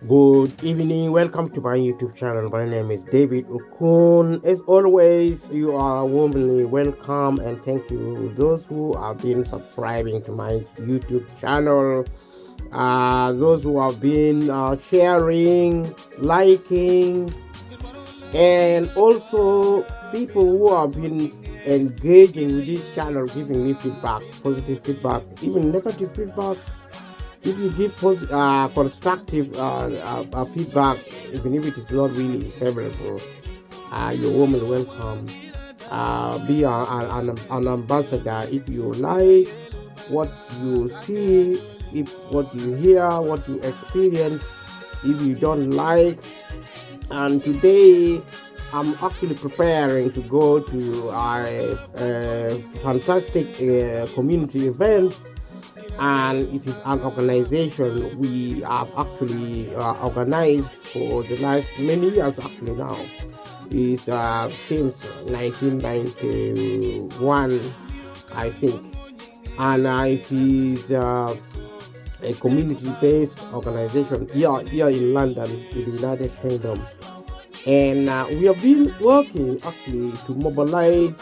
Good evening, welcome to my YouTube channel. My name is David Okun. As always, you are warmly welcome and thank you. Those who have been subscribing to my YouTube channel, those who have been sharing, liking, and also people who have been engaging with this channel, giving me feedback, positive feedback, even negative feedback. If you give constructive feedback, even if it is not really favorable, you're warmly welcome. Be an ambassador if you like what you see, if what you hear, what you experience. If you don't like, and today I'm actually preparing to go to a fantastic community event, and it is an organization we have actually organized for the last many years actually now. It's since 1991, I think, and it is a community-based organization here in London, in the United Kingdom, and we have been working actually to mobilize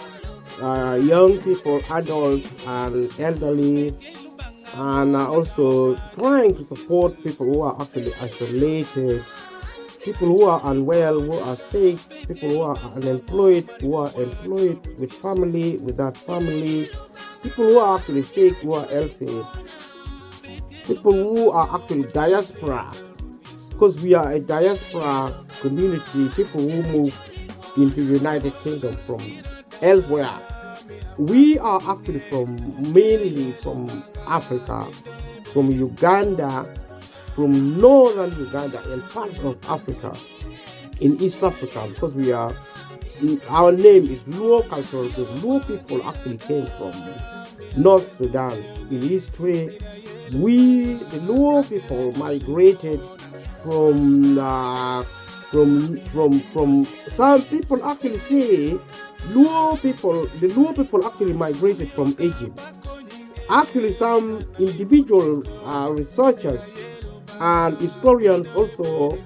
young people, adults, and elderly, and also trying to support people who are actually isolated, people who are unwell, who are sick, people who are unemployed, who are employed, with family, without family, people who are actually sick, who are healthy, people who are actually diaspora, because we are a diaspora community, people who move into the United Kingdom from elsewhere. We are actually mainly from Africa, from Uganda, from northern Uganda and parts of Africa, in East Africa, because our name is Luo cultural group. Luo people actually came from North Sudan. In history, the Luo people, migrated from some people actually say the Luo people actually migrated from Egypt. Actually, some individual researchers and historians also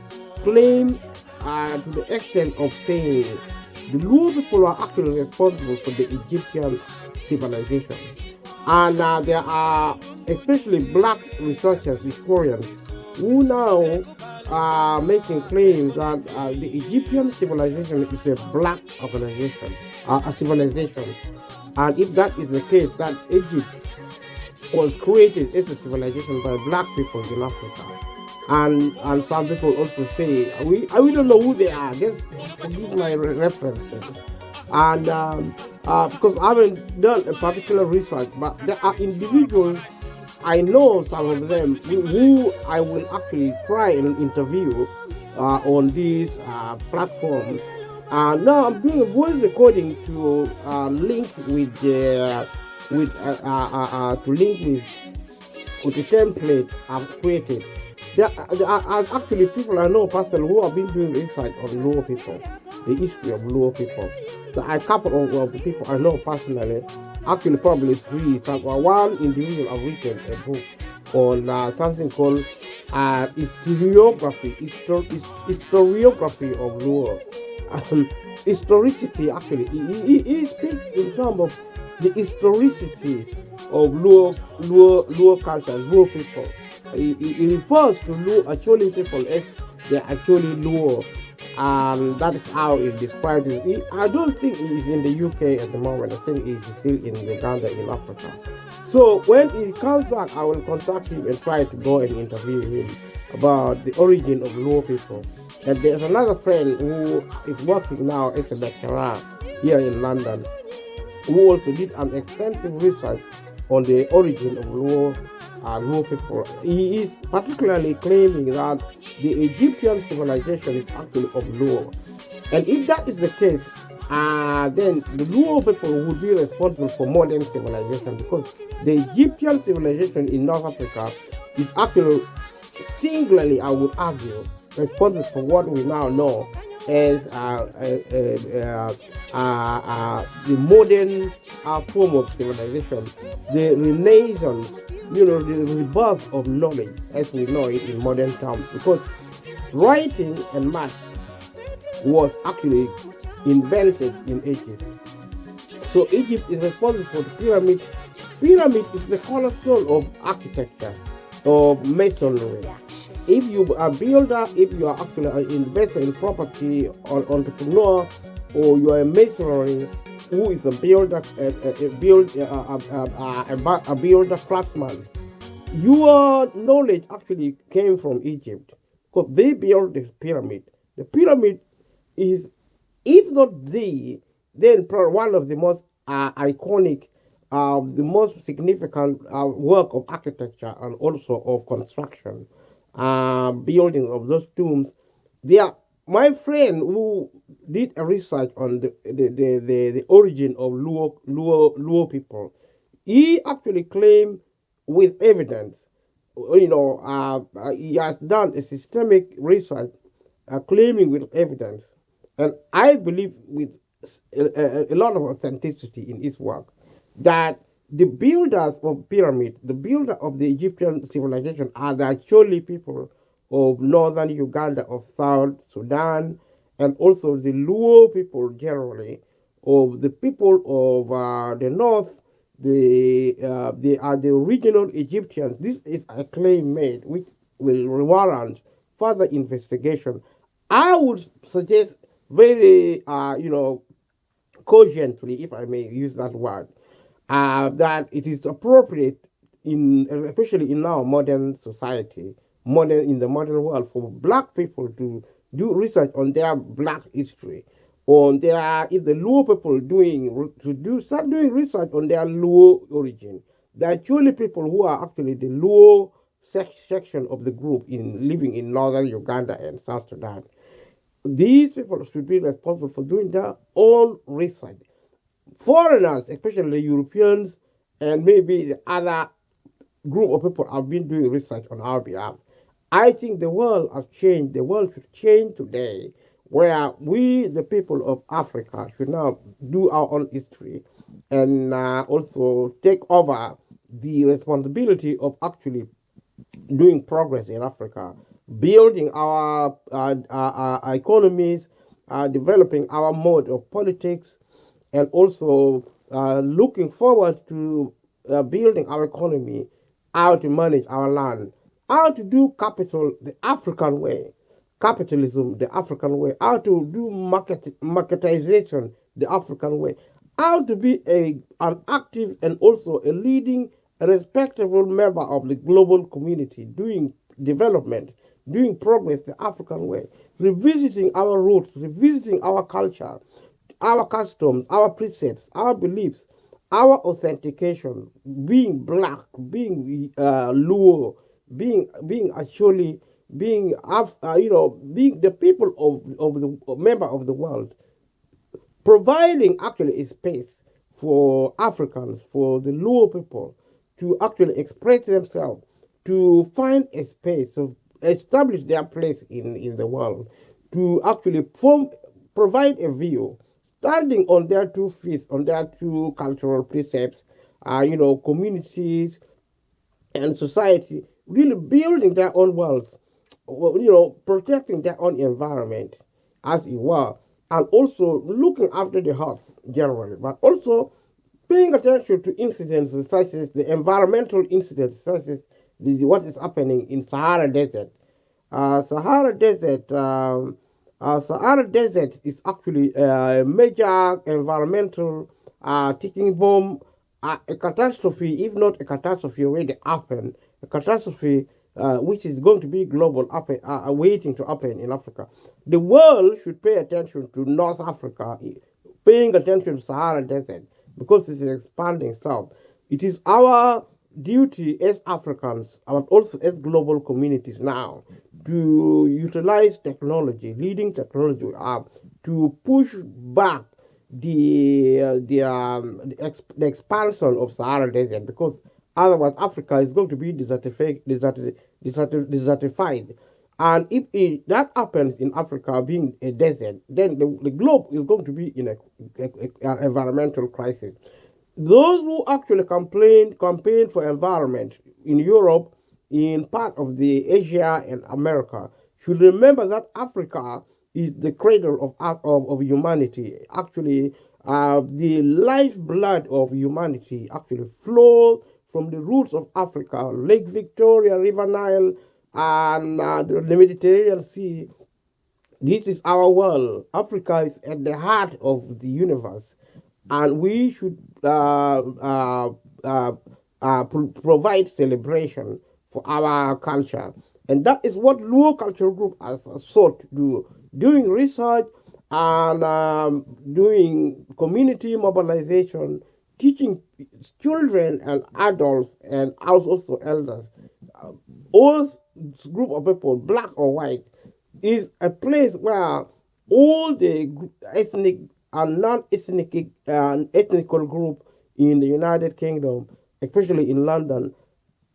claim to the extent of saying the Luo people are actually responsible for the Egyptian civilization. And there are especially black researchers, historians, who now are making claims that the Egyptian civilization is a black organization, a civilization. And if that is the case, that Egypt was created as a civilization by black people in Africa. And some people also say we don't know who they are. Just forgive my references. And because I haven't done a particular research, but there are individuals, I know some of them who I will actually try and interview on this platform. Now I'm doing a voice recording to link with the template I've created. There are actually people I know personally who have been doing research on Luo people, the history of Luo people. So a couple of the people I know personally, actually probably three. One individual have written a book on something called historiography of Luo. Historicity, actually. He speaks in terms of the historicity of Luo culture, Luo people. He refers to Luo actually people as they're actually Luo. And that is how he described it. I don't think he is in the UK at the moment. I think he's still in Uganda, in Africa. So when he comes back, I will contact him and try to go and interview him about the origin of Luo people. And there's another friend who is working now as a lecturer here in London, who also did an extensive research on the origin of Luo people. He is particularly claiming that the Egyptian civilization is actually of Luo. And if that is the case, then the Luo people would be responsible for modern civilization, because the Egyptian civilization in North Africa is actually singularly, I would argue, responsible for what we now know as the modern form of civilization, the renaissance, the rebirth of knowledge as we know it in modern terms, because writing and math was actually invented in Egypt. So Egypt is responsible for the pyramid. Pyramid is the cornerstone of architecture, of masonry. If you are a builder, if you are actually an investor in property or entrepreneur, or you are a masonry who is a builder, a builder craftsman, your knowledge actually came from Egypt because they built the pyramid. The pyramid is, if not then probably one of the most iconic, the most significant work of architecture and also of construction, building of those tombs. They are, my friend who did a research on the origin of Luo people, he actually claimed with evidence, he has done a systemic research, claiming with evidence, and I believe with a lot of authenticity in his work, that the builders of pyramid, the builder of the Egyptian civilization, are the actually people of northern Uganda, of South Sudan, and also the Luo people generally, of the people of the north. They are the original Egyptians. This is a claim made which will warrant further investigation. I would suggest very, cogently, if I may use that word, that it is appropriate especially in our modern society, in the modern world, for black people to do research on their black history, on their, if the Luo people start doing research on their Luo origin. There are actually people who are actually the Luo section of the group in living in northern Uganda and South Sudan. These people should be responsible for doing their own research. Foreigners, especially Europeans and maybe the other group of people, have been doing research on our behalf. I think the world has changed. The world should change today, where we, the people of Africa, should now do our own history and also take over the responsibility of actually doing progress in Africa, building our economies, developing our mode of politics, and also looking forward to building our economy, how to manage our land, how to do capital the African way, capitalism the African way, how to do marketization the African way, how to be an active and also a leading, a respectable member of the global community, doing development, doing progress the African way, revisiting our roots, revisiting our culture, our customs, our precepts, our beliefs, our authentication, being black, being Luo, being actually being being the people of the member of the world, providing actually a space for Africans, for the Luo people to actually express themselves, to find a space to establish their place in the world, to actually provide a view, standing on their 2 feet, on their two cultural precepts, communities and society, really building their own worlds, protecting their own environment, as it were, and also looking after the health generally, but also paying attention to incidents such as the environmental incidents, such as what is happening in Sahara Desert. Sahara Desert is actually a major environmental ticking bomb, a catastrophe, if not a catastrophe already happened, a catastrophe which is going to be global, waiting to happen in Africa. The world should pay attention to North Africa, paying attention to Sahara Desert, because it's expanding south. It is our duty as Africans, but also as global communities now, to utilize technology, leading technology to push back the expansion of Sahara Desert, because otherwise Africa is going to be desertified. And if that happens in Africa being a desert, then the globe is going to be in a environmental crisis. Those who actually campaign for environment in Europe, in part of the Asia and America, should remember that Africa is the cradle of humanity. Actually, the lifeblood of humanity actually flows from the roots of Africa, Lake Victoria, River Nile, and the Mediterranean Sea. This is our world. Africa is at the heart of the universe, and we should provide celebration for our culture. And that is what Luo Cultural Group has sought to do, doing research and doing community mobilization, teaching children and adults and also elders. All group of people, black or white, is a place where all the ethnic and non-ethnic ethnical group in the United Kingdom, especially in London,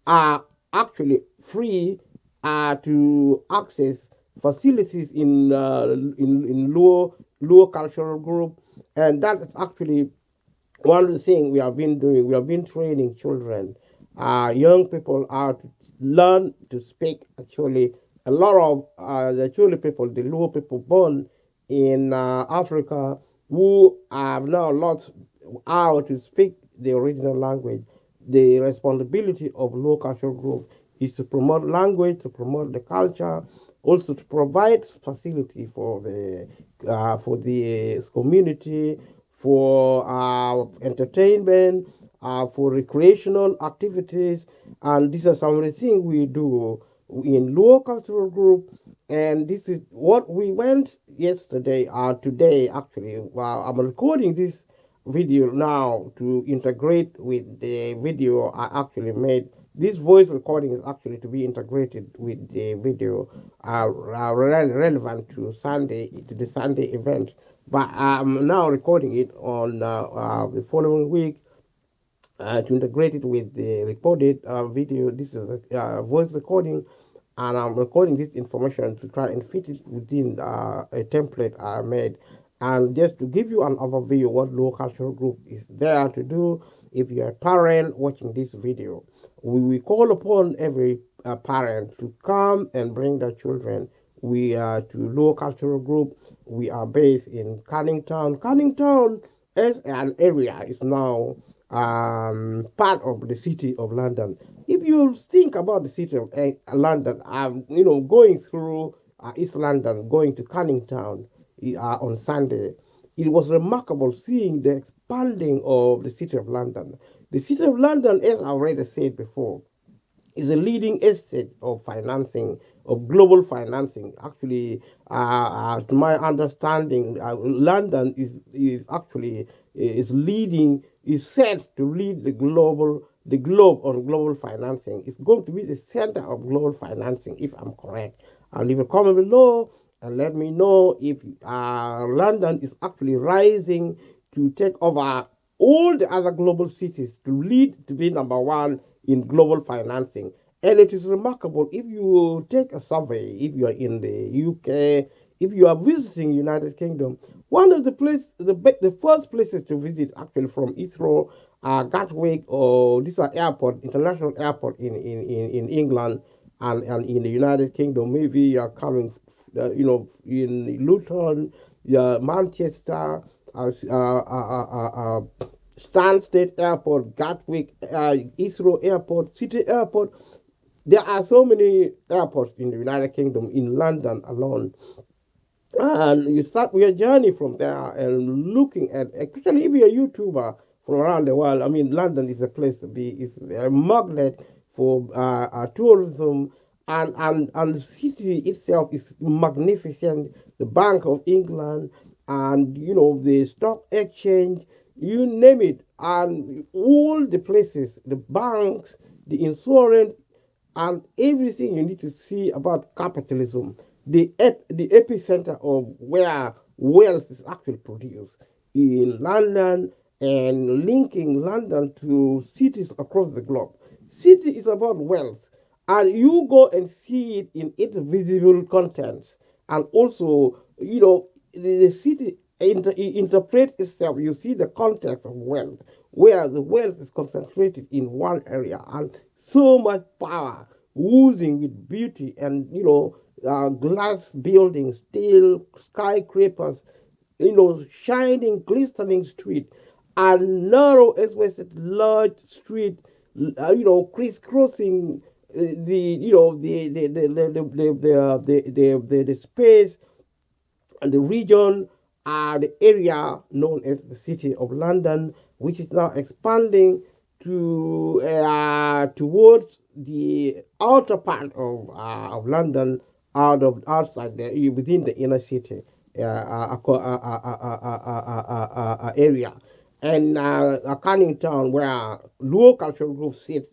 are actually free to access facilities in Luo cultural group, and that is actually one of the things we have been doing. We have been training children, young people, how to learn to speak. Actually, a lot of the Chuli people, the Luo people born in Africa, who have now lost how to speak the original language. The responsibility of Luo cultural group is to promote language, to promote the culture, also to provide facility for the community, for entertainment, for recreational activities, and these are some of the things we do in Luo Cultural Group. And this is what we went yesterday, today actually. Well, I'm recording this video now to integrate with the video I actually made. This voice recording is actually to be integrated with the video relevant to the Sunday event. But I'm now recording it on the following week to integrate it with the recorded video. This is a voice recording, and I'm recording this information to try and fit it within a template I made. And just to give you an overview what Luo Cultural Group is there to do, if you're a parent watching this video, we call upon every parent to come and bring their children. We are to Luo Cultural Group. We are based in Canning Town. Canning Town as an area is now part of the city of London. If you think about the city of London, going through East London, going to Canning Town on Sunday, it was remarkable seeing the expanding of the city of London. The city of London, as I already said before, is a leading estate of financing, of global financing. Actually, to my understanding, London is actually is leading, is set to lead the globe on global financing. It's going to be the center of global financing, if I'm correct. I'll leave a comment below and let me know if London is actually rising to take over all the other global cities to lead to be number one in global financing. And it is remarkable if you take a survey, if you are in the UK, if you are visiting United Kingdom, one of the first places to visit actually from Heathrow, Gatwick, or this are airport, international airport in England and in the United Kingdom. Maybe you are coming, in Luton, Manchester, Stansted Airport, Gatwick, Heathrow Airport, City Airport. There are so many airports in the United Kingdom, in London alone. And you start your journey from there and looking at, especially if you're a YouTuber from around the world. I mean, London is a place to be. It's a magnet for tourism, and the city itself is magnificent. The Bank of England, and the stock exchange, you name it, and all the places, the banks, the insurance, and everything you need to see about capitalism, the epicenter of where wealth is actually produced in London, and linking London to cities across the globe. City is about wealth, and you go and see it in its visible contents, and also, the city interprets itself. You see the context of wealth, where the wealth is concentrated in one area, and so much power oozing with beauty, and glass buildings, steel skyscrapers, shining, glistening street, and narrow express large street, crisscrossing the the space and the region, the area known as the City of London, which is now expanding towards the outer part of London, outside within the inner city area, and Canning Town, where Luo Cultural Group sits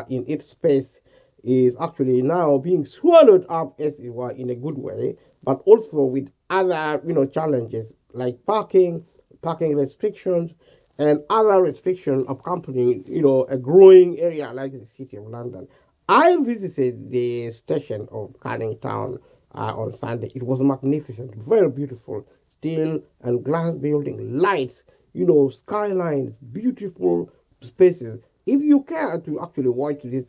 in its space, is actually now being swallowed up, as it were, in a good way, but also with other challenges like parking restrictions, and other restrictions accompanying a growing area like the City of London. I visited the station of Canning Town on Sunday. It was magnificent, very beautiful, steel and glass building, lights, skylines, beautiful spaces. If you care to actually watch this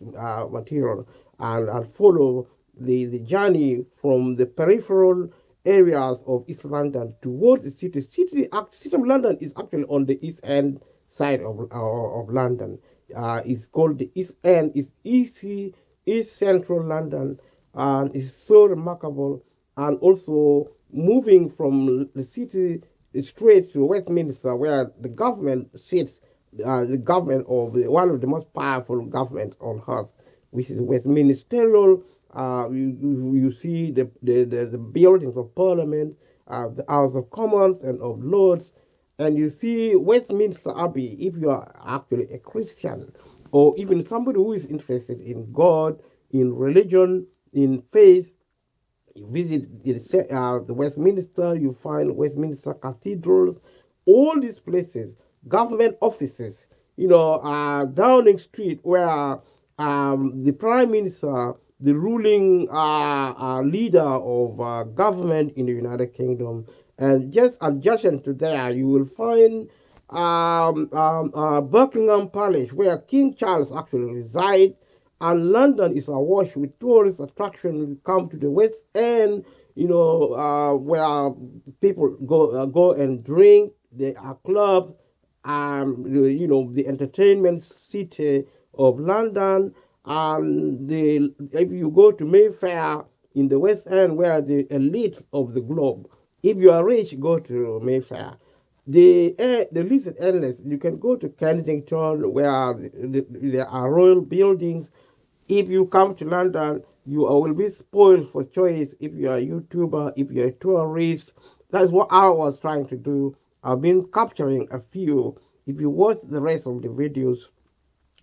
material, and follow the journey from the peripheral areas of East London towards the city of London is actually on the east end side of London. It's called the East End. It's East Central London, and it's so remarkable. And also moving from the city straight to Westminster, where the government sits, the government of one of the most powerful governments on earth, which is Westministerial. You see the buildings of Parliament, the House of Commons and of Lords, and you see Westminster Abbey. If you are actually a Christian, or even somebody who is interested in God, in religion, in faith, you visit the Westminster, you find Westminster cathedrals, all these places, government offices, Downing Street, where the Prime Minister, the ruling leader of government in the United Kingdom, and just adjacent to there, you will find Buckingham Palace, where King Charles actually resides, and London is awash with tourist attractions. Come to the West End, where people go and drink. There are clubs, the entertainment city of London, and if you go to Mayfair in the West End, where the elite of the globe, if you are rich, go to Mayfair. The list is endless. You can go to Kensington, where there are royal buildings. If you come to London, you will be spoiled for choice. If you are a YouTuber, if you're a tourist, that's what I was trying to do. I've been capturing a few. If you watch the rest of the videos,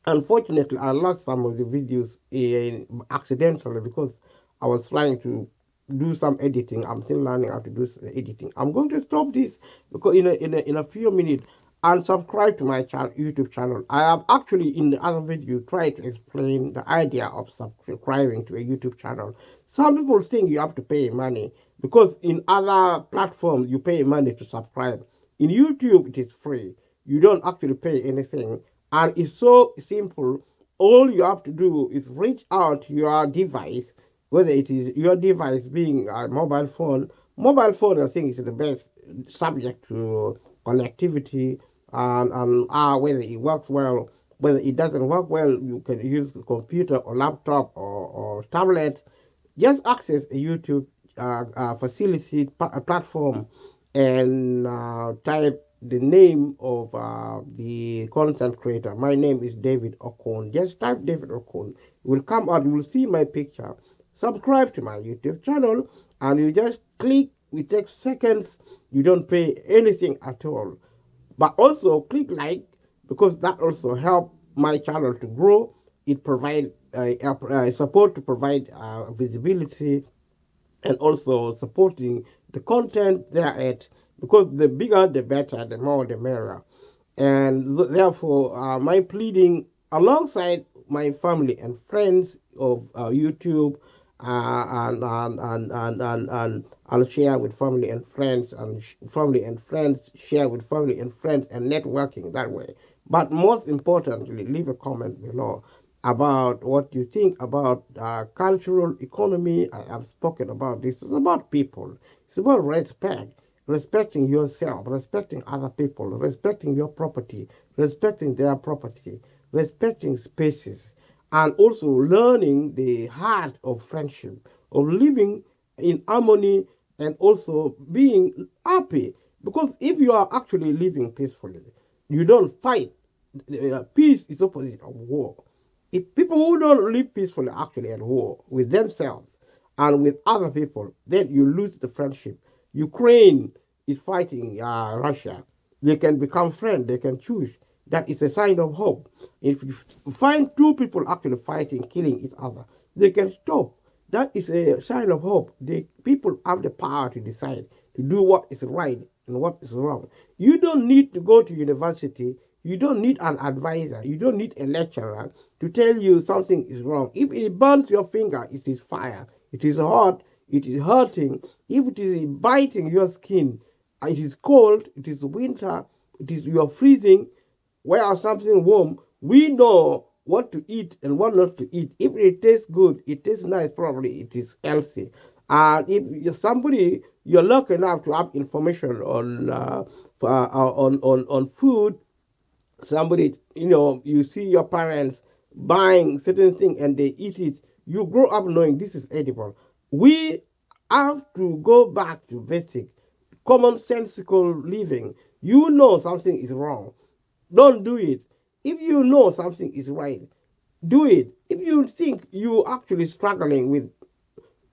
unfortunately, I lost some of the videos accidentally, because I was trying to do some editing. I'm still learning how to do editing. I'm going to stop this because in a few minutes, and subscribe to my YouTube channel. I have actually in the other video tried to explain the idea of subscribing to a YouTube channel. Some people think you have to pay money, because in other platforms you pay money to subscribe. In YouTube it is free. You don't actually pay anything, and it's so simple. All you have to do is reach out your device, whether it is your device being a mobile phone. Mobile phone, I think, is the best subject to connectivity, and whether it works well, whether it doesn't work well, you can use the computer or laptop or tablet. Just access a YouTube facility platform, and type the name of the content creator. My name is David Okon. Just type David Okon. It will come out. You will see my picture. Subscribe to my YouTube channel, and you just click. It takes seconds. You don't pay anything at all. But also click like, because that also help my channel to grow. It provide support to provide visibility, and also supporting the content they're at, because the bigger the better, the more the merrier. And therefore, my pleading alongside my family and friends of YouTube, and I'll share with family and friends, and family and friends share with family and friends, and networking that way. But most importantly, leave a comment below about what you think about cultural economy. I have spoken about this. It's about people. It's about respect, respecting yourself, respecting other people, respecting your property, respecting their property, respecting spaces, and also learning the heart of friendship, of living in harmony, and also being happy. Because if you are actually living peacefully, you don't fight. Peace is opposite of war. If people who don't live peacefully are actually at war with themselves and with other people, then you lose the friendship. Ukraine is fighting Russia. They can become friends. They can choose. That is a sign of hope. If you find two people actually fighting, killing each other, they can stop. That is a sign of hope. The people have the power to decide to do what is right and what is wrong. You don't need to go to university. You don't need an advisor. You don't need a lecturer to tell you something is wrong. If it burns your finger, it is fire. It is hot. It is hurting. If it is biting your skin, it is cold. It is winter. It is you are freezing. Where something warm, we know what to eat and what not to eat. If it tastes good, it tastes nice, probably it is healthy. And if you're somebody you're lucky enough to have information on food, somebody you see your parents buying certain thing and they eat it, you grow up knowing this is edible. We have to go back to basic commonsensical living. You know something is wrong, don't do it. If you know something is right, do it. If you think you actually struggling with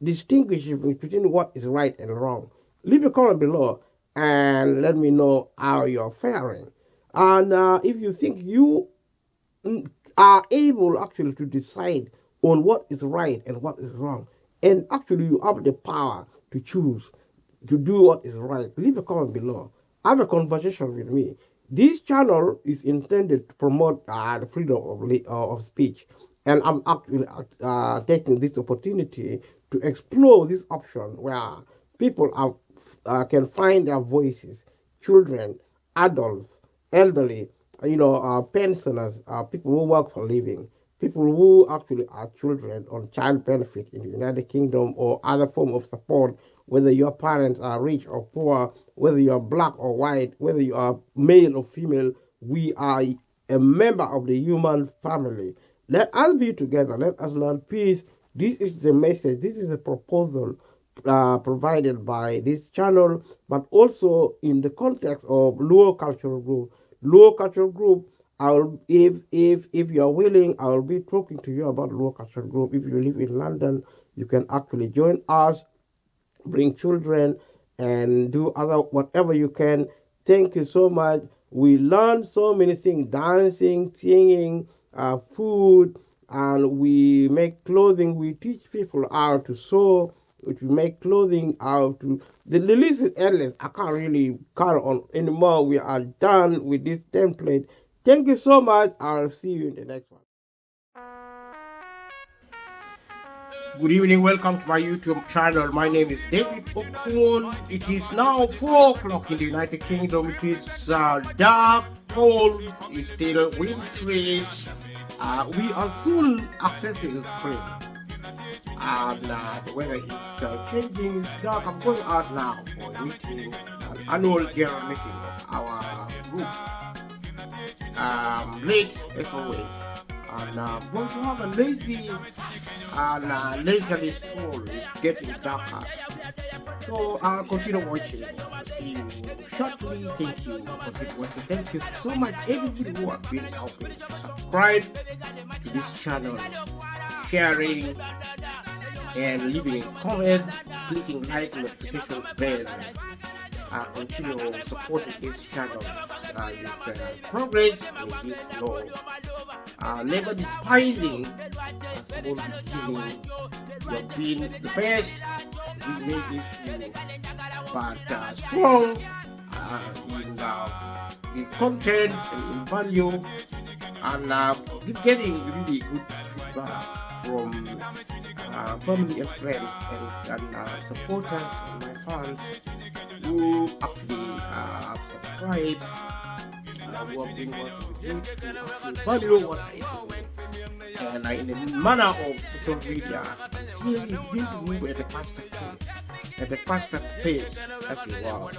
distinguishing between what is right and wrong, leave a comment below and let me know how you're faring. And if you think you are able actually to decide on what is right and what is wrong, and actually you have the power to choose to do what is right, leave a comment below. Have a conversation with me. This channel is intended to promote the freedom of speech, and I'm actually taking this opportunity to explore this option where people can find their voices, children, adults, elderly, pensioners, people who work for a living, people who actually are children on child benefit in the United Kingdom or other form of support, whether your parents are rich or poor, whether you are black or white, whether you are male or female, we are a member of the human family. Let us be together. Let us learn peace. This is the message. This is a proposal provided by this channel, but also in the context of Luo Cultural Group. Luo Cultural Group, I'll if you are willing, I'll be talking to you about Luo Cultural Group. If you live in London, you can actually join us, bring children, and do other whatever you can. Thank you so much. We learn so many things: dancing, singing, food, and we make clothing. We teach people how to sew, to make clothing, how to. The list is endless. I can't really carry on anymore. We are done with this template. Thank you so much. I'll see you in the next one. Good evening, welcome to my YouTube channel. My name is David Okun. It is now 4 o'clock in the United Kingdom. It is dark, cold, it's still wintry. We are soon accessing spring. And the weather is changing, it's dark. I'm going out now for a meeting, an annual general meeting of our group. Late as always. And I'm going to have a lazy and leisurely stroll. It's getting darker. So I'll continue watching. See you shortly. Thank you. Continue watching. Thank you so much, everybody who have been helping. Subscribe to this channel, sharing and leaving a comment, clicking like, notification bell. Continue supporting this channel. This progress in this law. Never despising a small beginning. You've been the best. We made it you, but strong in content and in value. and getting really good feedback from family and friends and supporters and my fans who actually subscribe, who have been watching the videos, who actually value what I do. And in the manner of social media, really begin to move at a faster pace as well.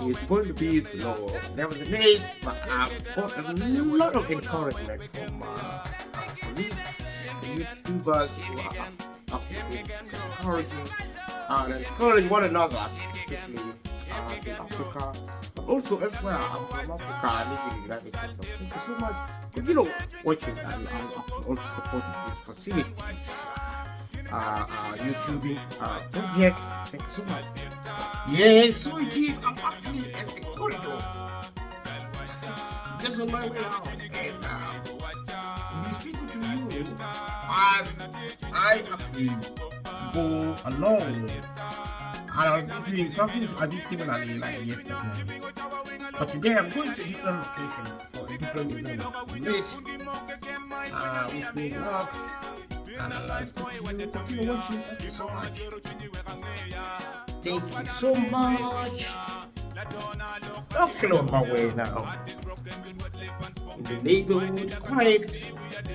It's going to be slow, nevertheless, but I've got a lot of encouragement from the YouTubers who are encouraging one another, especially in Africa, but also elsewhere. I'm from Africa, I live in the United Kingdom. Thank you so much for watching and also supporting this facility. YouTubing project. Thank you so much. Yes, so it is. I'm actually at the corridor, just on my way out, and be speaking to you as I actually go along. I'll be doing something a bit similarly like yesterday, but today I'm going to a different location for a different event. Great. With me work. And continue watching. Thank you so much. Thank you so much. Actually on my way now. In the neighborhood, quiet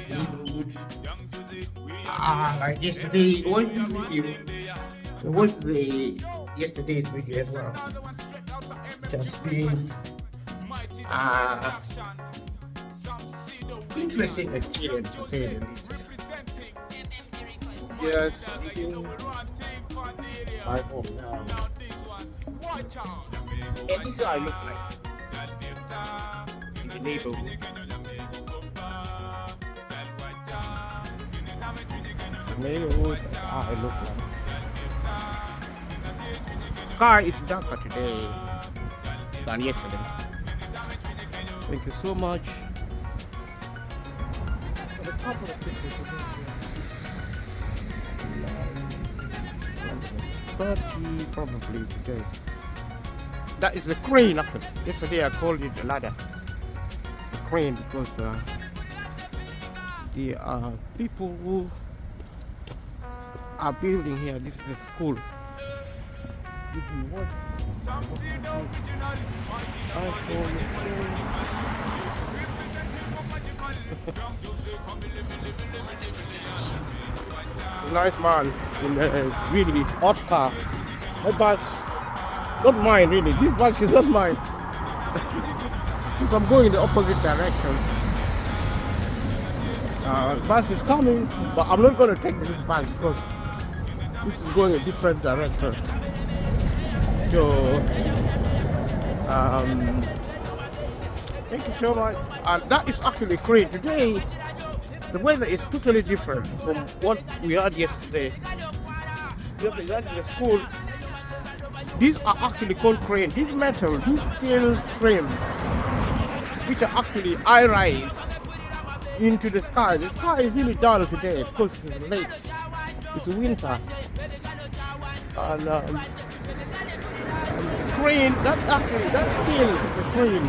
neighborhood. Like yesterday, watch this video. Watch yesterday's video as well. Just been interesting experience to say the least. Yes, I hope now. And this is how I look like in the neighborhood. The neighborhood, that's how I look like. Sky is darker today than yesterday. Thank you so much. 30 probably today. That is the crane. Yesterday I called it a ladder. It's a crane because the people who are building here, this is the school. Nice man in a really hot car. My bus, not mine really. This bus is not mine. Because I'm going in the opposite direction. The bus is coming, but I'm not going to take this bus because this is going a different direction. So, thank you so much. And that is actually great. Today, the weather is totally different from what we had yesterday. Yesterday, the school. These are actually called cranes. These metal, these steel frames, which are actually high-rise into the sky. The sky is really dull today because it's late. It's winter. And crane, that steel is a crane.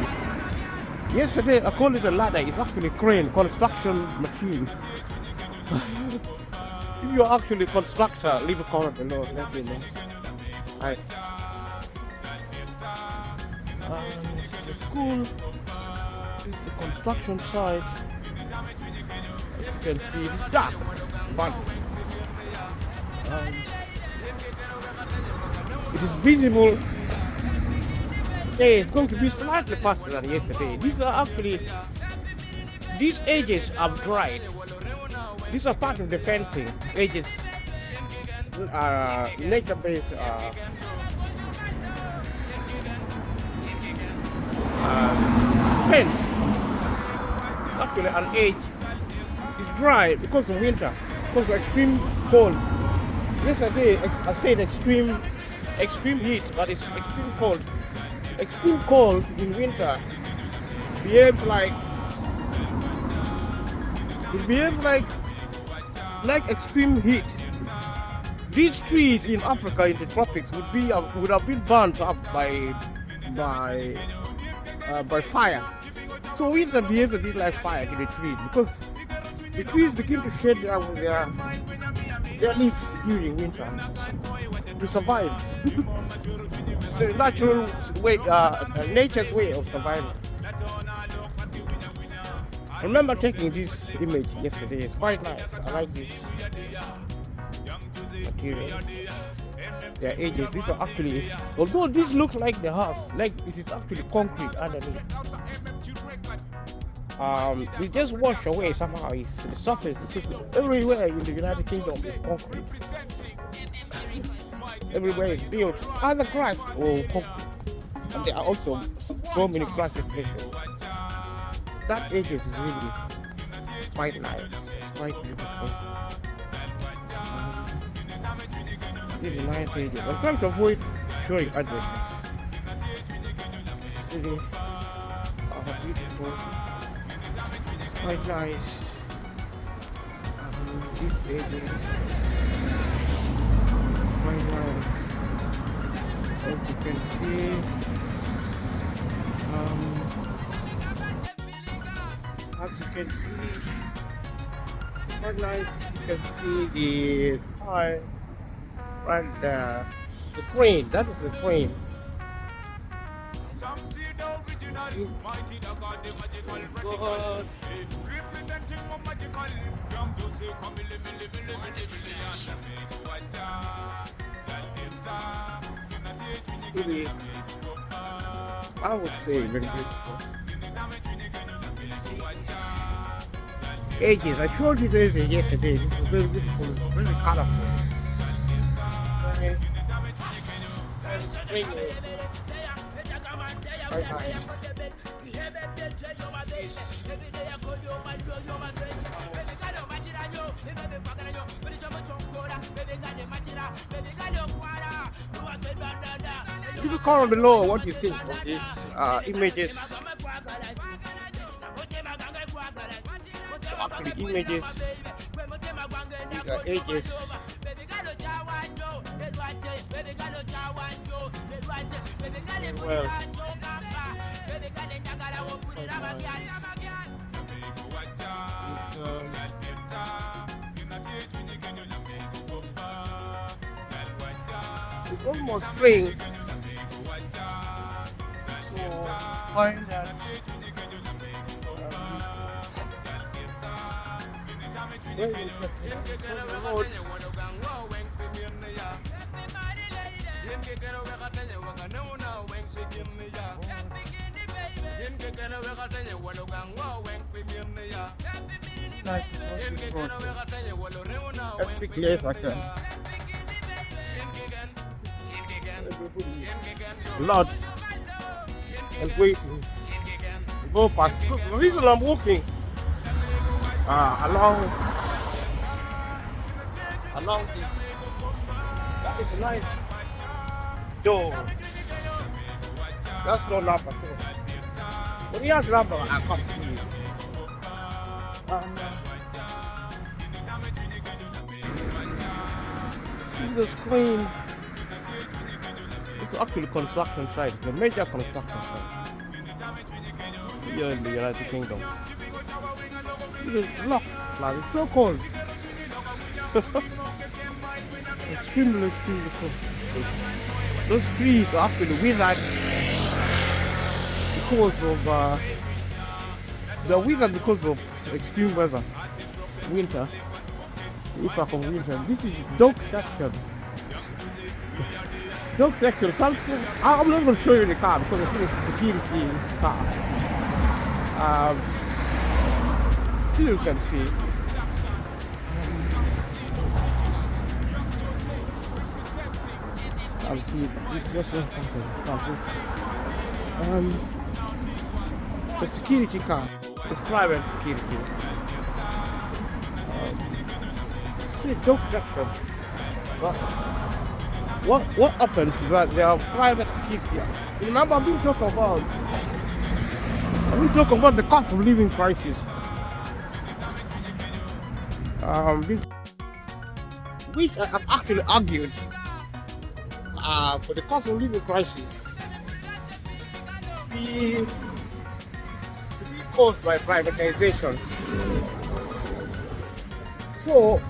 Yesterday I called it a ladder. It's actually crane, construction machine. If you're actually a constructor, leave a comment below. Let me know. Alright. This is the school. This is the construction site. As you can see, it's dark. But it is visible. Today it's going to be slightly faster than yesterday. These are actually, these edges are dried. These are part of the fencing edges. Nature-based fence. It's actually an edge. It's dry because of winter, because of extreme cold. Yesterday I said extreme heat, but it's extreme cold. Extreme cold in winter behaves like extreme heat. These trees in Africa in the tropics would have been burnt up by fire. So winter behaves a bit like fire to the trees because the trees begin to shed their leaves during winter to survive. It's a natural way, nature's way of survival. I remember taking this image yesterday. It's quite nice. I like this material. Their edges. These are actually, although this looks like the house, like it is actually concrete underneath. We just wash away somehow it's the surface because everywhere in the United Kingdom is concrete. Everywhere is built either grass or concrete, and there are also so many grassy places. That edges is really quite nice, it's quite beautiful. Really nice edges. I'm trying to avoid showing addresses. Really beautiful. It's quite nice. These edges quite nice. As you can see, quite nice. You can see the sky right there. The crane. That is the crane. God. Really, I would say very beautiful. Edges. I showed you this yesterday. This is very beautiful. It's very colorful. And spring is quite nice. You can comment below what you think of these images. Actually, images. These are edges. Well, it's almost spring, so find that very interesting. Let's speak less again. Lot and waiting to go past. The reason I'm walking along this, that is a nice door. That's no lamp at all. But he has lamp, I can't see it. Jesus Queen. It's actually construction site. It's a major construction site here in the United Kingdom. It's locked, like it's so cold. Extremely cold. Those trees are actually withered because of they're withered because of extreme weather, winter. Effect of winter. This is dog section. Dog section. Something. I'm not going to show you the car because it's a security car. You can see. I'll see it's just one person. It's a security car. It's private security. See, dog section. What happens is that there are private security. Remember, I've been talking about the cost of living crisis. Which I have actually argued for the cost of living crisis to be caused by privatization. So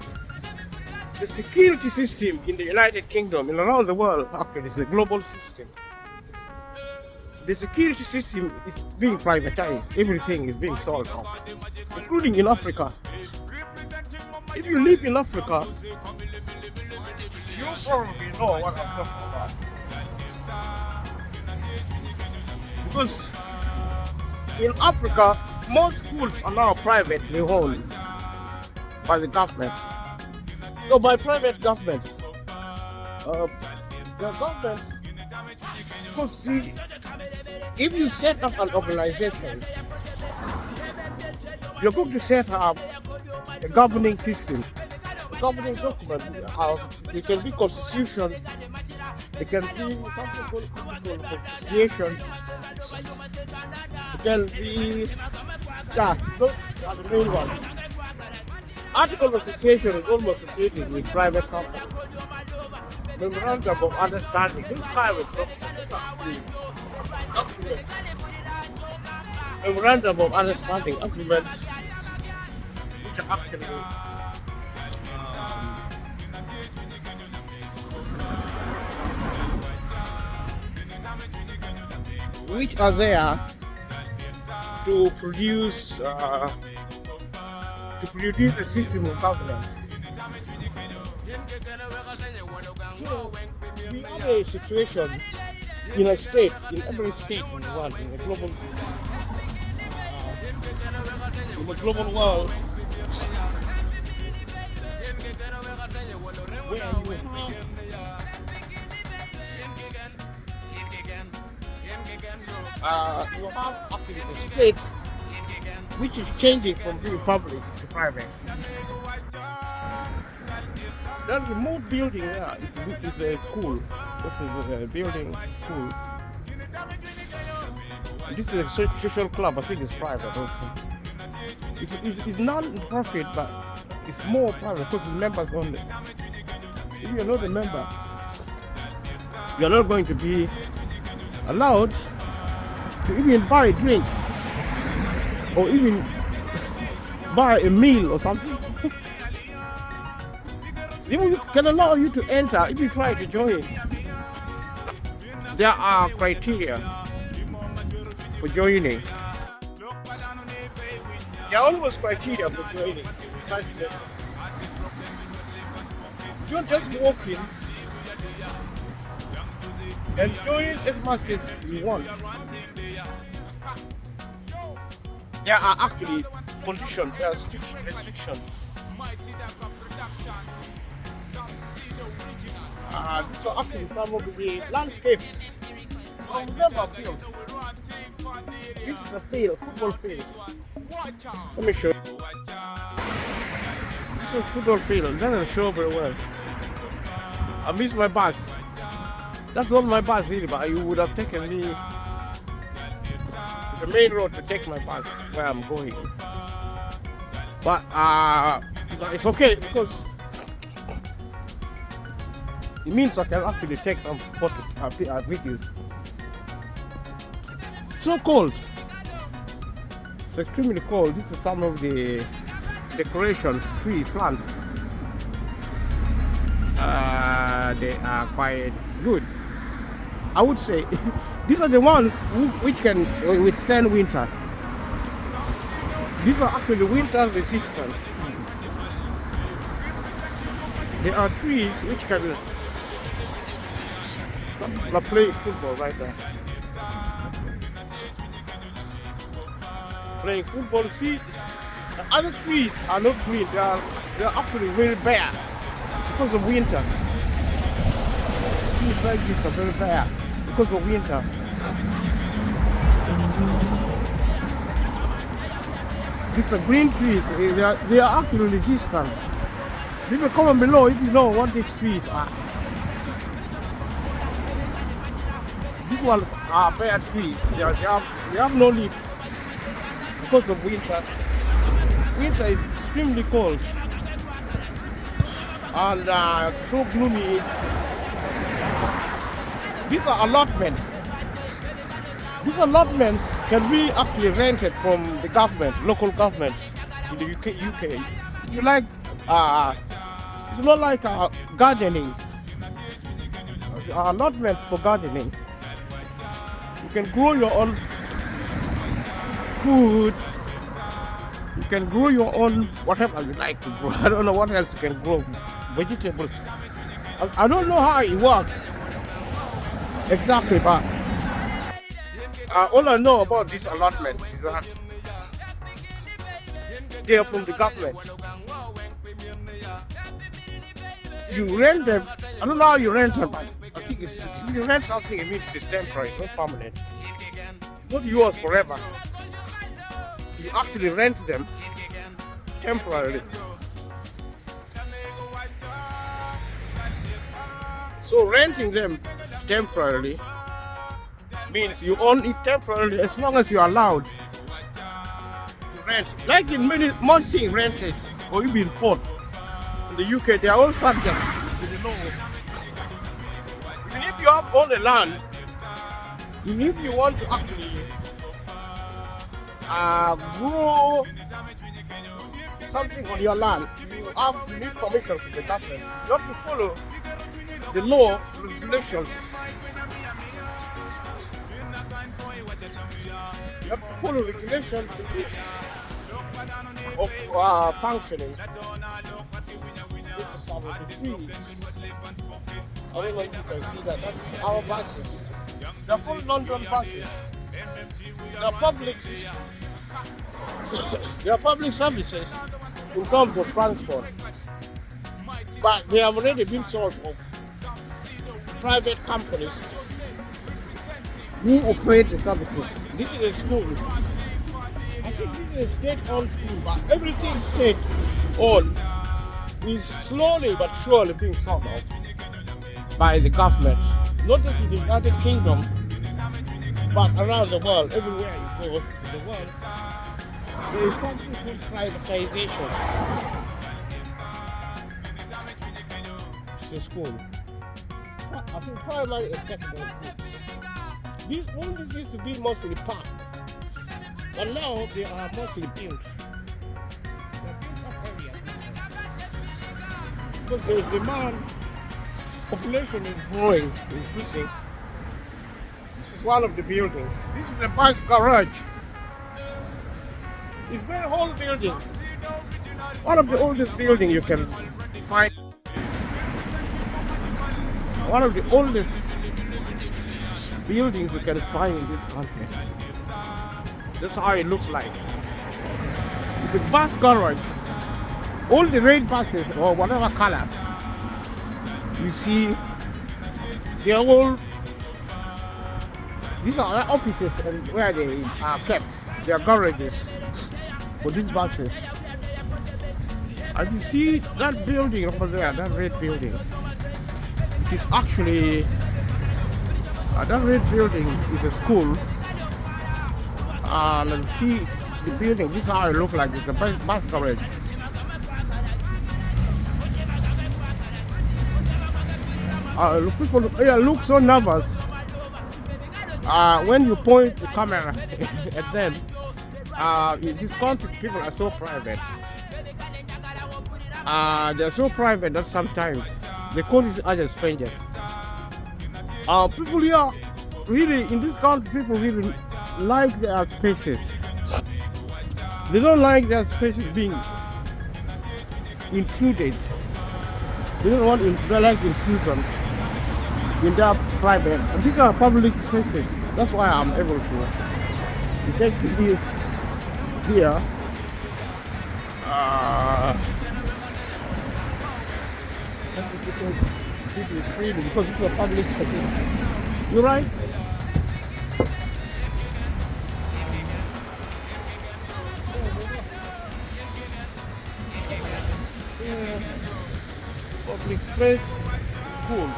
the security system in the United Kingdom and around the world actually is a global system. The security system is being privatized. Everything is being sold off, including in Africa. If you live in Africa, you probably know what I'm talking about. Because in Africa, most schools are now privately owned by the government. No, by private governments. The government, because see, if you set up an organization, you're going to set up a governing system, a governing document. It can be constitution, it can be something called article of association, it can be, yeah, those are the main ones. Article of association is almost associated with private company. Memorandum of understanding, this private documents. Memorandum of understanding agreements, which are actually which are there to produce a system of governance. So we have a situation in a state, in every state in the world, in the global world, where you have actually a state which is changing from being public to private. That remote building there is a school. This is a building school. This is a social club. I think it's private also. It's non-profit, but it's more private because it's members only. If you're not a member, you're not going to be allowed to even buy a drink or even buy a meal or something. Even can allow you to enter if you try to join. There are criteria for joining. There are always criteria for joining such places. You don't just walk in and join as much as you want. There are actually conditions, there are restrictions. So actually some of the landscapes, some of them are built. This is a field, football field. Let me show you. This is a football field, it doesn't show very well. I missed my bus. That's not my bus really, but you would have taken me the main road to take my bus where I'm going. But it's okay because it means I can actually take some photos, videos. So cold. It's extremely cold. This is some of the decorations, tree plants. They are quite good. I would say these are the ones which can withstand winter. These are actually winter resistant trees. There are trees which can. Some people are playing football right there. Playing football. See, the other trees are not green. They are actually very bare because of winter. Trees like this are very bare because of winter. These are green trees. They are actually resistant. Leave a comment below if you know what these trees are. These ones are bare trees. They have no leaves because of winter. Winter is extremely cold and so gloomy. These are allotments. These allotments can be actually rented from the government, local government in the UK. You like, it's not like gardening. Allotments for gardening. You can grow your own food. You can grow your own whatever you like to grow. I don't know what else you can grow. Vegetables. I don't know how it works exactly, but all I know about these allotments is that they are from the government. You rent them. I don't know how you rent them, but I think if you rent something, it means it's temporary, it's not permanent. It's not yours forever. You actually rent them temporarily. So renting them temporarily means you own it temporarily as long as you're allowed to rent. Like in most things rented or even bought in the UK, they are all subject to the law. Even if you have own a land, even if you want to actually grow something on your land, you need permission from the government. You have to follow the law regulations. You have to follow regulations of functioning. This is our decree. I don't know if you can see that. That's our buses. They're full London buses. They are public services in terms of transport, but they have already been sold to private companies who operate the services. This is a school. I think this is a state-owned school, but everything state-owned is slowly but surely being sold out by the government, not just in the United Kingdom, but around the world. Everywhere you go in the world, there is something called privatization. It's a school. I think primary and secondary school. All this used to be mostly parked, but now they are mostly built. Because the demand, population is growing, increasing. This is one of the buildings. This is a bus garage. It's a very old building. One of the oldest buildings you can find. One of the oldest buildings you can find in this country. That's how it looks like. It's a bus garage. All the red buses or whatever color you see, they're all, these are offices and where they are kept. They are garages for these buses. And you see that building over there, that red building. It is actually, that red building is a school. And you see the building, this is how it looks like. It's a bus garage. People look so nervous when you point the camera at them. These country people are so private. They're so private that sometimes they call each other strangers. People here, really, in this country, people really like their spaces. They don't like their spaces being intruded. They don't want they like intrusions in their private. And these are public spaces. That's why I'm able to take videos here. Freely because it's a public facility. You right? Public space, school.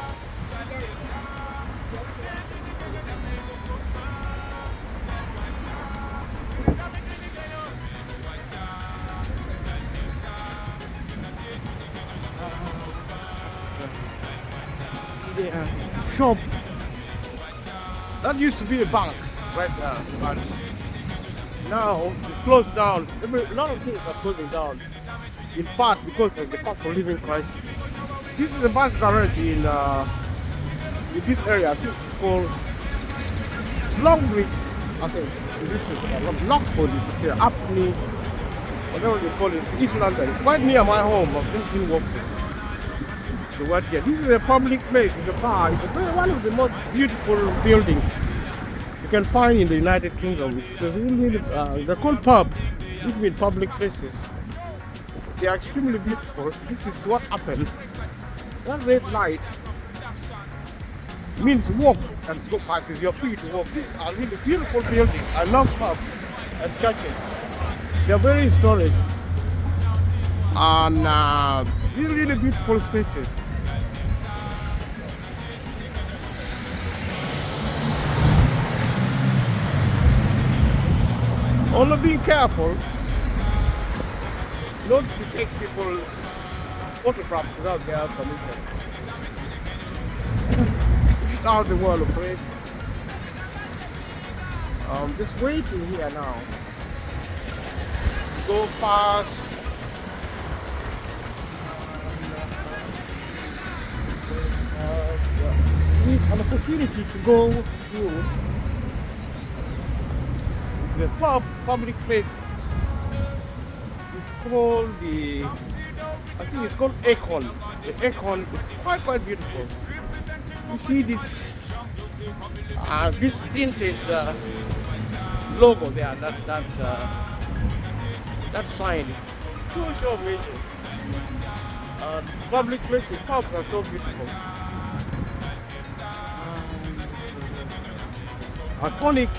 Shop that used to be a bank. right now. But now it's closed down. A lot of things are closing down, in part because of the cost of living crisis. This is a bus garage in this area. I think it's called Longbridge. I think this is Lockford. It's Apney, whatever they call it. It's East London. It's quite near my home. I've just been walking. So what here? This is a public place. It's a bar. It's one of the most beautiful buildings you can find in the United Kingdom. It's really, they're called pubs, which mean public places. They are extremely beautiful. This is what happens. That red light means walk and go passes. You're free to walk. These are really beautiful buildings. I love pubs and churches. They're very historic and really beautiful spaces. Only be careful not to take people's photographs without their permission. This is how the world operates. Just waiting here now. Go past. Need an opportunity to go through. It's a public place. It's called I think it's called Acorn. The Acorn is quite beautiful. You see this vintage logo there. That sign is so amazing. Public places, pubs are so beautiful. Iconic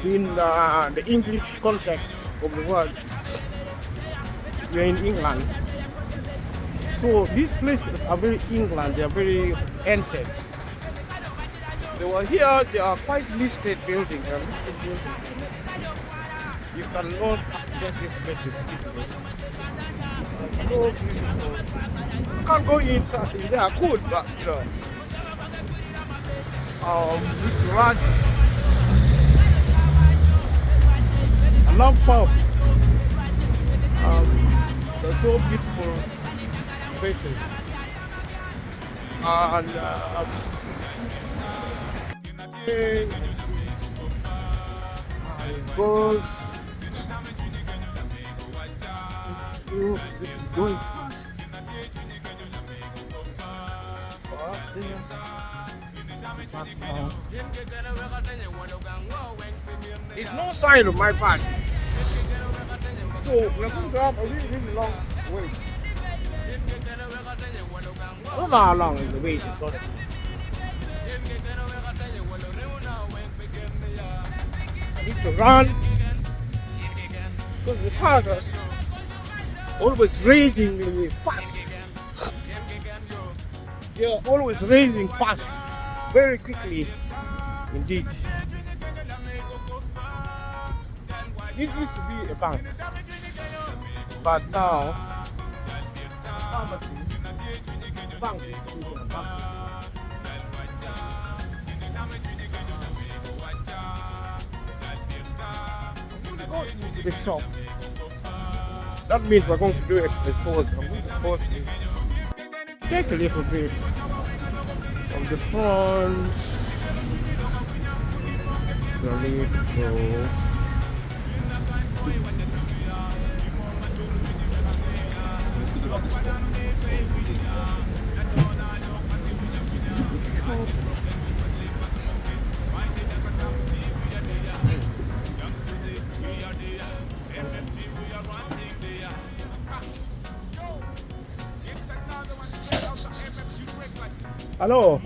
in the English context of the world. We're in England. So these places are very England, they are very ancient. They were here, they are quite listed buildings. You cannot get these places easily. So beautiful. You can't go inside. They are good, but you know. Need to rush. I love pubs. They're so beautiful spaces. And it goes. It's going past. Up there. There's no sign of my bag. So we're going to have a really long wait. I don't know how long the wait is going to be. I need to run because the cars are always raging fast. They're always racing fast, very quickly indeed. This used to be a bank, but now pharmacy, bank is to be a bank. Go into the shop. That means we're going to do it with pause. I'm going to pause this. Take a little bit of the front. So little. Hello.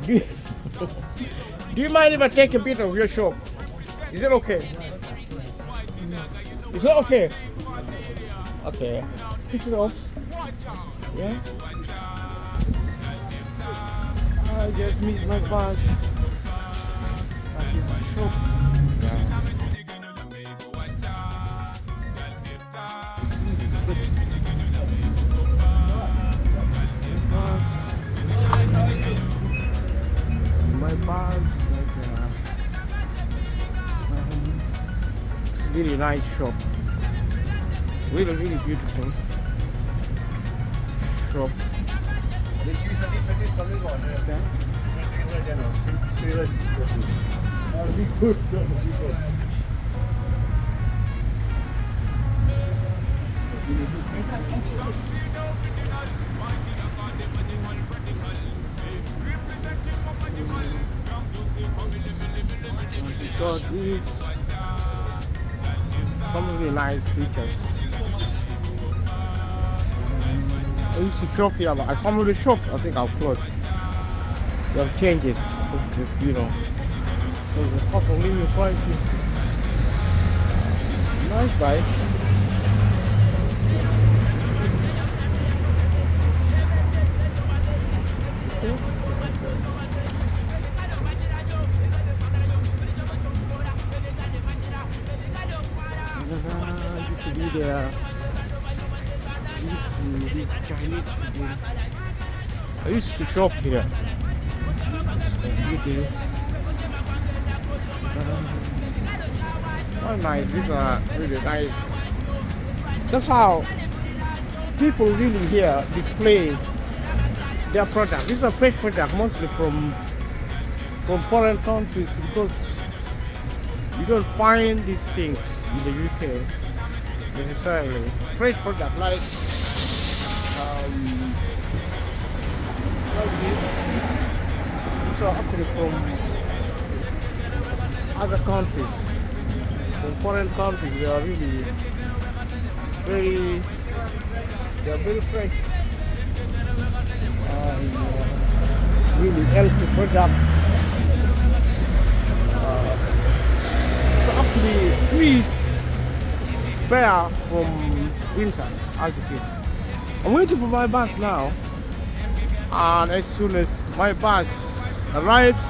Do you mind if I take a bit of your shop? Is it okay? Is it okay? Okay. Kick it off. Yeah. I just missed my bus. That is the shop. My bus. really nice shop. Really beautiful shop. Because these some really nice features. I used to shop here, but some of the shops I think I've closed. They have changed it, you know. There's a cost of living prices. Nice buy. Used to be there. This Chinese cuisine. I used to shop here. Oh nice, these are really nice. That's how people really here display their product. These are fresh products, mostly from foreign countries, because you don't find these things in the UK necessarily. Fresh product like this. These are actually from other countries, from foreign countries. They are really very fresh and really healthy products. So actually trees bear from winter as it is. I'm waiting for my bus now, and as soon as my bus arrives,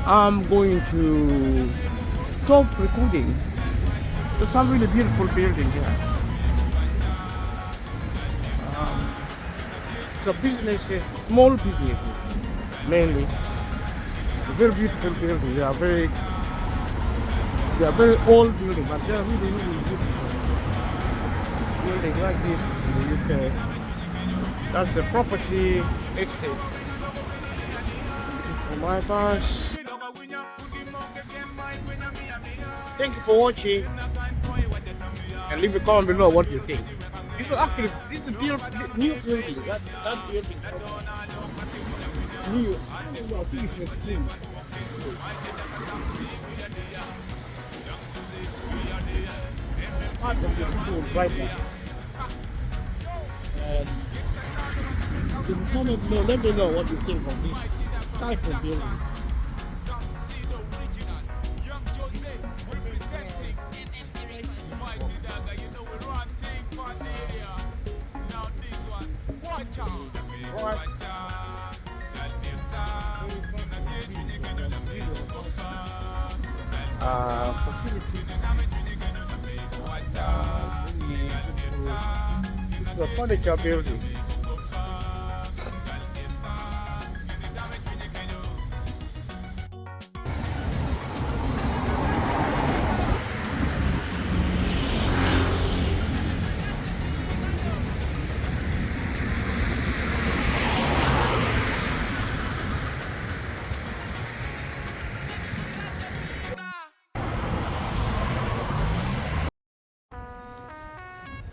I'm going to stop recording. There's some really beautiful building here. So businesses, small businesses mainly. A very beautiful building. They are very old buildings, but they are really beautiful. Building like this in the UK. That's the property estate. For my bus. Thank you for watching, and leave a comment below what you think. This is a new building. That building. New. I think it's a spring. Part of the school right now. And comment below, let me know what you think of this type of building. Facilities. This is a furniture building.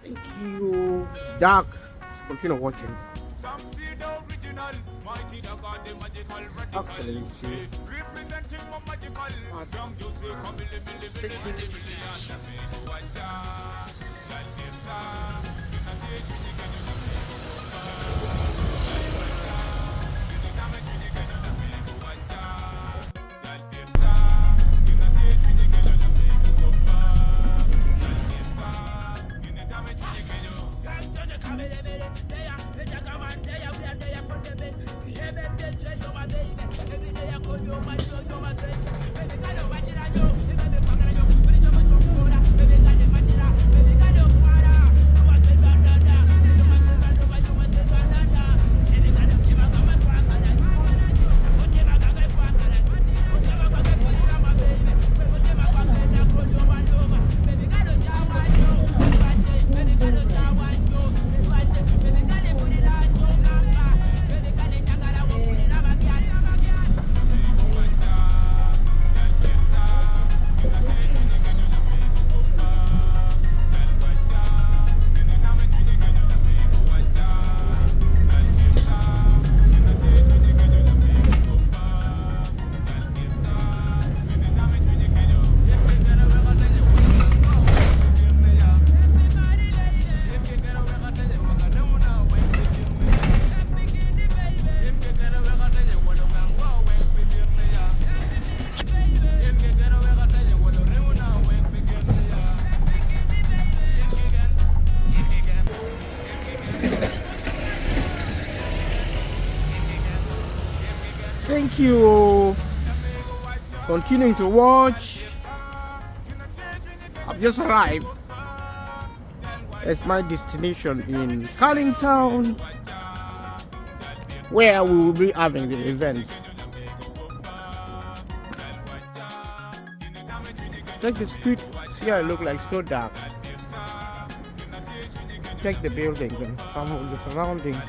Thank you. It's dark. Let's continue watching. Actually, you see, Thank you. Continuing to watch. I've just arrived at my destination in Carlingtown, where we will be having the event. Check the street. See how it looks like so dark. Check the buildings and some of the surroundings.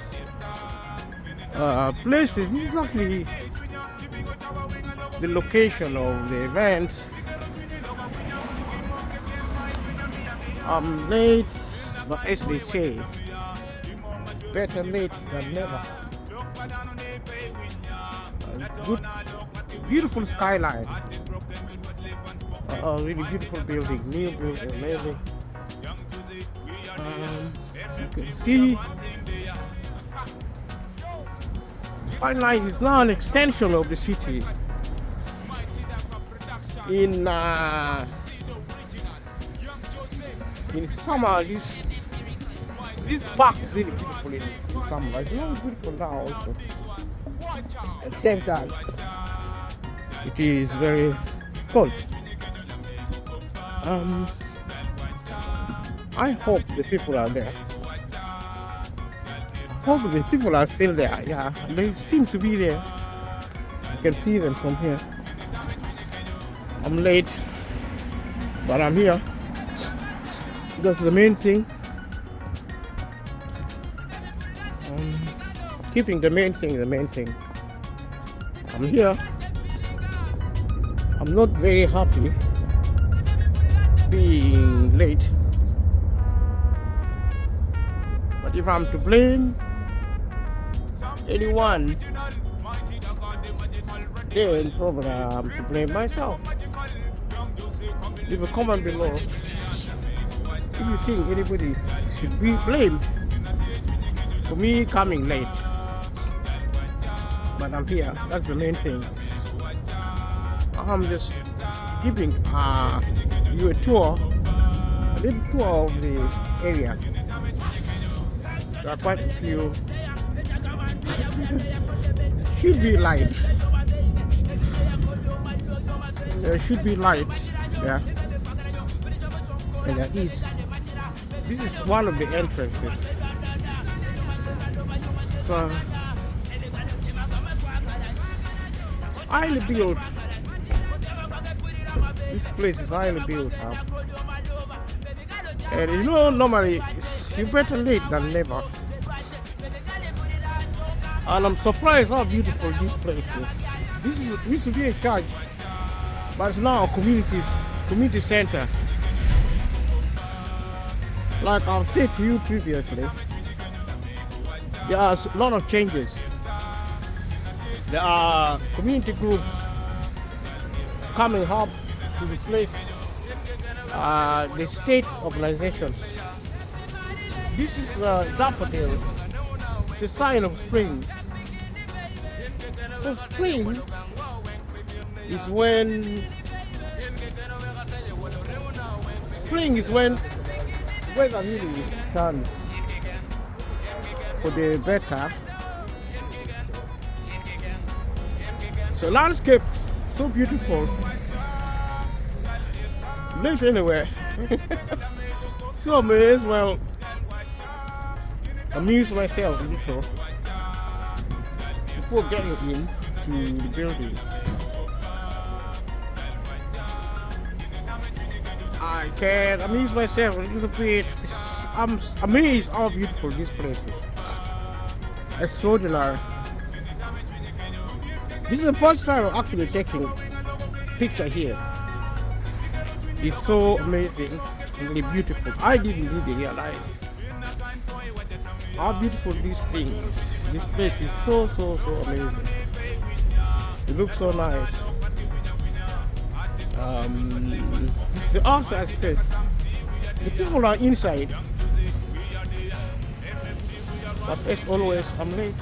Places. This is actually the location of the event. I'm late, but as they say, better late than never. Good, beautiful skyline. Really beautiful building, new building, amazing. You can see Fine Line is now an extension of the city. In summer, this park is really beautiful in summer. It's really beautiful now also. Except that it is very cold. I hope the people are there. I hope the people are still there. Yeah, they seem to be there. You can see them from here. I'm late, but I'm here. That's the main thing. Keeping the main thing the main thing. I'm here. I'm not very happy being late. But if I'm to blame anyone, then probably I'm to blame myself. Leave a comment below if you think anybody should be blamed for me coming late. But I'm here. That's the main thing. I'm just giving you a tour, a little tour of the area. There are quite a few. Should be light. There should be light. Yeah. And there is. This is one of the entrances. So it's highly built. This place is highly built up. And you know, normally you better late than never. And I'm surprised how beautiful this place is. This used to be a church, but it's now a community center. Like I've said to you previously, there are a lot of changes. There are community groups coming up to the place, the state organizations. This is daffodil. It's a sign of spring. So spring is when weather really turns for the better. So landscape so beautiful. Live anywhere. So I may as well amuse myself a little before getting into the building. I can amuse myself a little bit. I'm amazed how beautiful this place is. Extraordinary. This is the first time I'm actually taking a picture here. It's so amazing, really beautiful. I didn't really realize how beautiful this thing is. This place is so amazing. It looks so nice. It's the outside space. The people are inside. But as always, I'm late.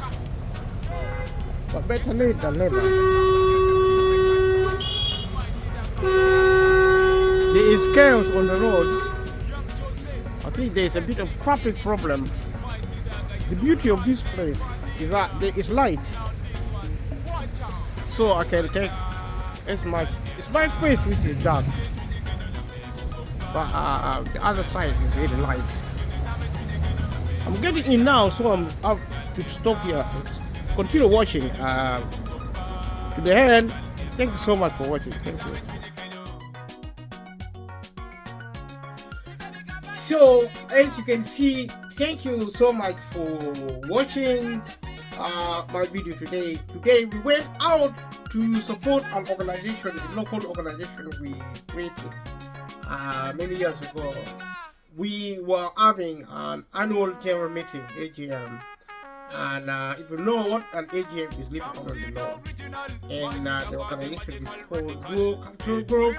But better late than never. There is chaos on the road. I think there is a bit of traffic problem. The beauty of this place is that there is light. so I can take it's my face which is dark, but the other side is really light. I'm getting in now, so I'm up to stop here. Continue watching to the end. Thank you so much for watching. Thank you. So as you can see, thank you so much for watching my video today. Today we went out to support an organization, a local organization we created many years ago. We were having an annual general meeting, AGM, and if you know what an AGM is, leave it comment below. And the organization is called Grow Cultural Group.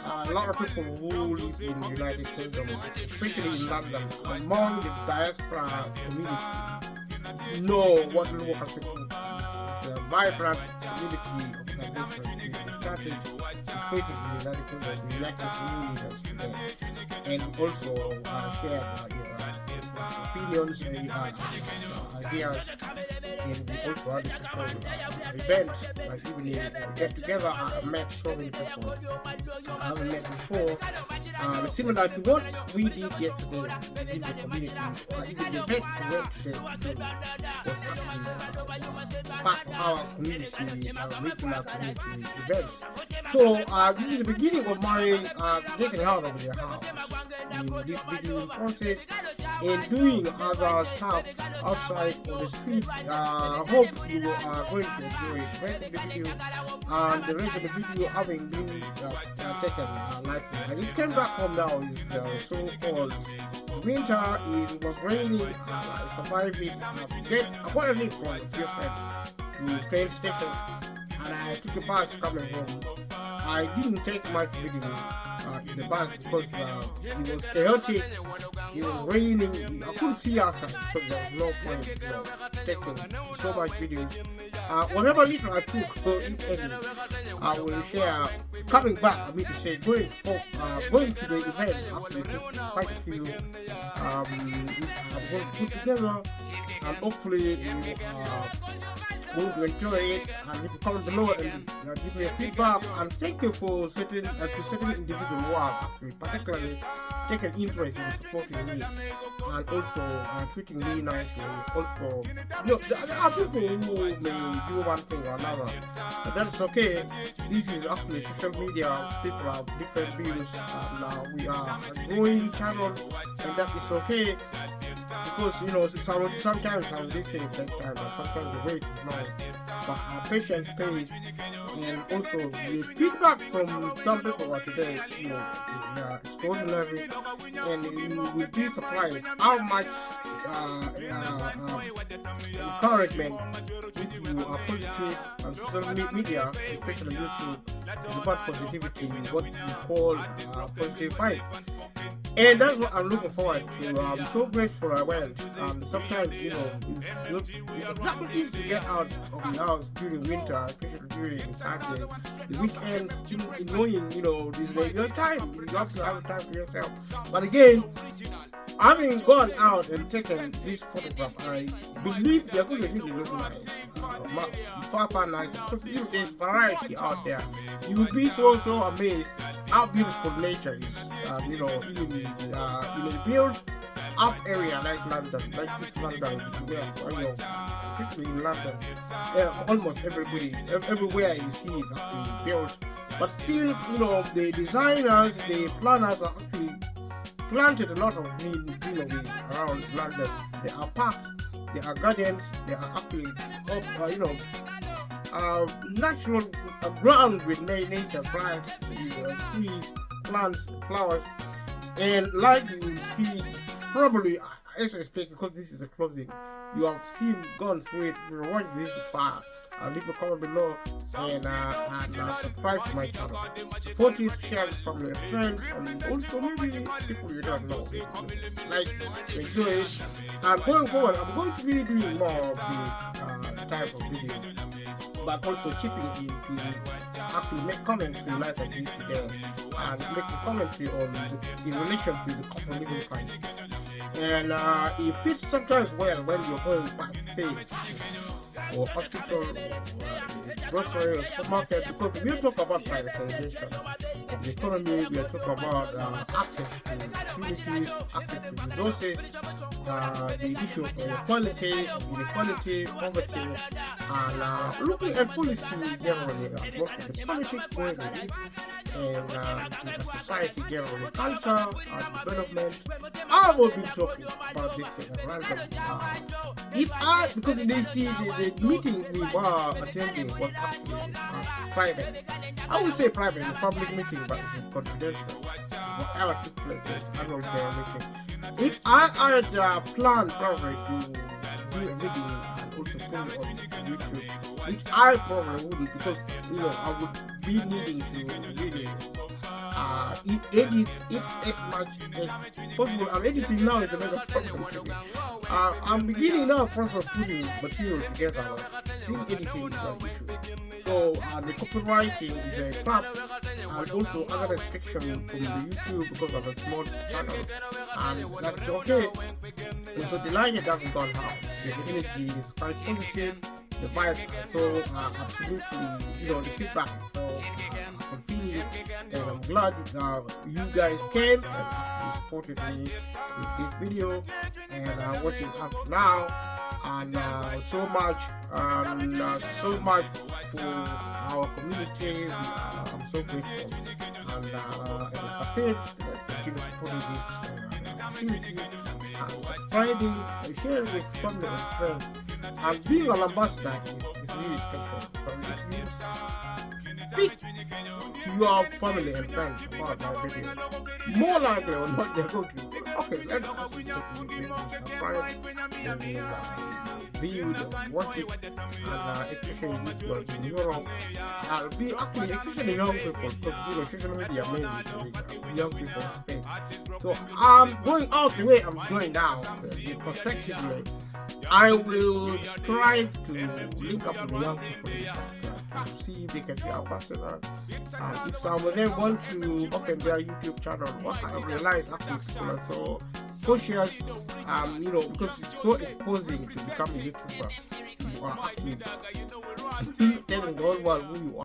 A lot of people who live in the United Kingdom, especially in London, among the diaspora community, know what Grow Cultural Group is. A vibrant community organization. We started created in the United Kingdom, we elected new leaders today, and also shared opinions and ideas, and we also had a social event, evening get together. I met so many people I haven't met before, similar to what we did yesterday in the community. Even the event we went today was actually part of our community, regular community events. So this is the beginning of my getting out of the house in this video process and doing other stuff outside on the street. I hope you are going to enjoy it. The rest of the video and the rest of the video having been taken lightly. I just came back home now. It's so cold. Winter, it was raining. I survived it. I got a lift from a few friends to train station, and I took a bus coming home. I didn't take much video in the bus because it was chaotic, it was raining, I couldn't see outside because there was no point taking so much videos. Whatever little I took, I will share. Coming back, I mean to say, going to the event, actually quite a few I'm going to put together, and hopefully you going to enjoy it. And if you comment below and give me a feedback, and thank you for certain individual who have actually particularly taken interest in supporting me and also treating me nicely. Also, there are people who may do one thing or another, but that's okay. This is actually social media. People have different views, and we are a growing channel, and that is okay. Because sometimes some these things take time, but sometimes the wait is long. But patience pays, and also the feedback from some people today, extraordinary, and you will be surprised how much encouragement if you are positive on social media, especially YouTube, is about positivity, what we call positive vibe. And that's what I'm looking forward to. I'm so grateful I went. Sometimes, it's not easy to get out of the house during winter, especially during Saturday. The weekends, still annoying, this is your time. You have to have time for yourself. But again, having gone out and taken this photograph, I believe they're going to really look nice. Far nice. Because there's variety out there. You will be so amazed how beautiful nature is. Even the built up area like London, like East London, especially in London, almost everywhere you see is actually built. But still, the designers, the planners are actually planted a lot of greenery around London. There are parks, there are gardens, there are actually natural ground with nature, plants, trees, plants, flowers, and like you see, probably as I speak, because this is a closing, you have gone through it. Watch this far. Leave a comment below and subscribe to my channel. Support it, share with family and friends, and also maybe people you don't know. Enjoy it. Going forward, I'm going to be doing more of this type of videos, but also chipping in to actually make commentary in light of this video and make a commentary in relation to the cost of living crisis. And it fits sometimes well when you're going past things. or hospital, or grocery or supermarket, because we talk about privatization of the economy, we are talking about access to opportunities, access to resources, the issue of inequality, poverty, and looking at policy generally, most of the politics going on, and society generally, culture, development. I will be talking about this random. Because the meeting we were attending was actually private. I would say private, a public meeting, but it's confidential. Whatever took place was annual general meeting. If I had planned probably to do a video and also put it on YouTube, which I probably wouldn't, because I would be needing to really edit it as much as possible. I'm editing now is a better problem to me. I'm beginning now process of putting material together. Scene editing is an issue. So the copywriting is a crap, and also other restriction from the YouTube because of a small channel, and that's okay. And so the line hasn't gone out. The energy is quite positive. The vibes are so absolutely, the feedback is so continuous, and I'm glad you guys came and actually supported me with this video, and watching up now, and so much for our community. I'm so grateful, and as I said, continue supporting this activity, and subscribing, and sharing with family and friends. And being an ambassador is really special. Because if you speak to your family and friends about my video, more likely or not, they're going to, okay, let's ask you to subscribe, and viewed, watch it, and especially if you're in Europe, be actually, especially young people, because social media mainly is young people space. So I'm going out the way I'm going down, prospectively. I will strive to link up with the young people to see if they can be ambassadors. If some of them want to open their YouTube channel, what I realize actually people are so cautious, because it's so exposing to become a YouTuber. You are actually telling the whole world who you